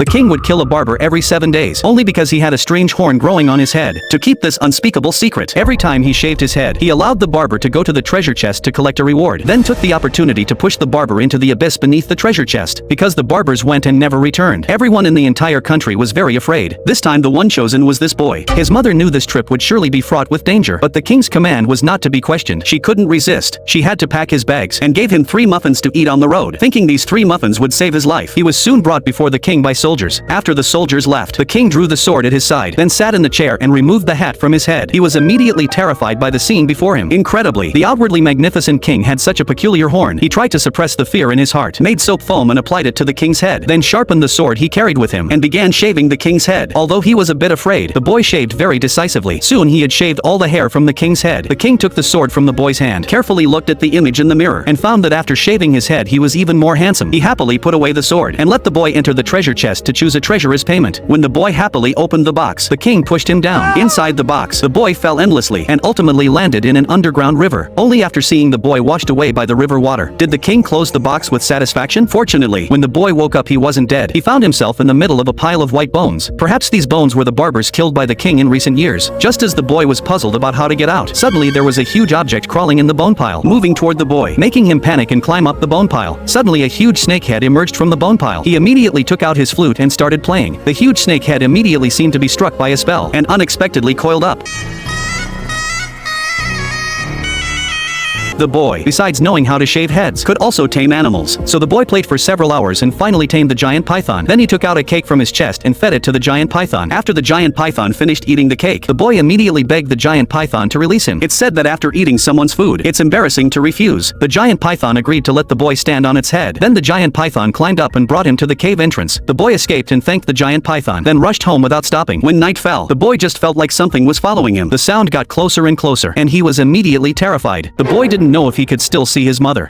The king would kill a barber every 7 days, only because he had a strange horn growing on his head. To keep this unspeakable secret, every time he shaved his head, he allowed the barber to go to the treasure chest to collect a reward, then took the opportunity to push the barber into the abyss beneath the treasure chest. Because the barbers went and never returned, everyone in the entire country was very afraid. This time the one chosen was this boy. His mother knew this trip would surely be fraught with danger, but the king's command was not to be questioned. She couldn't resist. She had to pack his bags and gave him 3 muffins to eat on the road, thinking these 3 muffins would save his life. He was soon brought before the king by soldiers. After the soldiers left, the king drew the sword at his side, then sat in the chair and removed the hat from his head. He was immediately terrified by the scene before him. Incredibly, the outwardly magnificent king had such a peculiar horn. He tried to suppress the fear in his heart, made soap foam and applied it to the king's head, then sharpened the sword he carried with him and began shaving the king's head. Although he was a bit afraid, the boy shaved very decisively. Soon he had shaved all the hair from the king's head. The king took the sword from the boy's hand, carefully looked at the image in the mirror, and found that after shaving his head he was even more handsome. He happily put away the sword and let the boy enter the treasure chest to choose a treasure as payment. When the boy happily opened the box, the king pushed him down. Inside the box, the boy fell endlessly and ultimately landed in an underground river. Only after seeing the boy washed away by the river water did the king close the box with satisfaction. Fortunately, when the boy woke up he wasn't dead. He found himself in the middle of a pile of white bones. Perhaps these bones were the barbers killed by the king in recent years. Just as the boy was puzzled about how to get out, suddenly there was a huge object crawling in the bone pile, moving toward the boy, making him panic and climb up the bone pile. Suddenly a huge snake head emerged from the bone pile. He immediately took out his flute and started playing. The huge snake head immediately seemed to be struck by a spell and unexpectedly coiled up. The boy, besides knowing how to shave heads, could also tame animals. So the boy played for several hours and finally tamed the giant python. Then he took out a cake from his chest and fed it to the giant python. After the giant python finished eating the cake, the boy immediately begged the giant python to release him. It's said that after eating someone's food, it's embarrassing to refuse. The giant python agreed to let the boy stand on its head. Then the giant python climbed up and brought him to the cave entrance. The boy escaped and thanked the giant python, then rushed home without stopping. When night fell, the boy just felt like something was following him. The sound got closer and closer, and he was immediately terrified. The boy didn't know if he could still see his mother.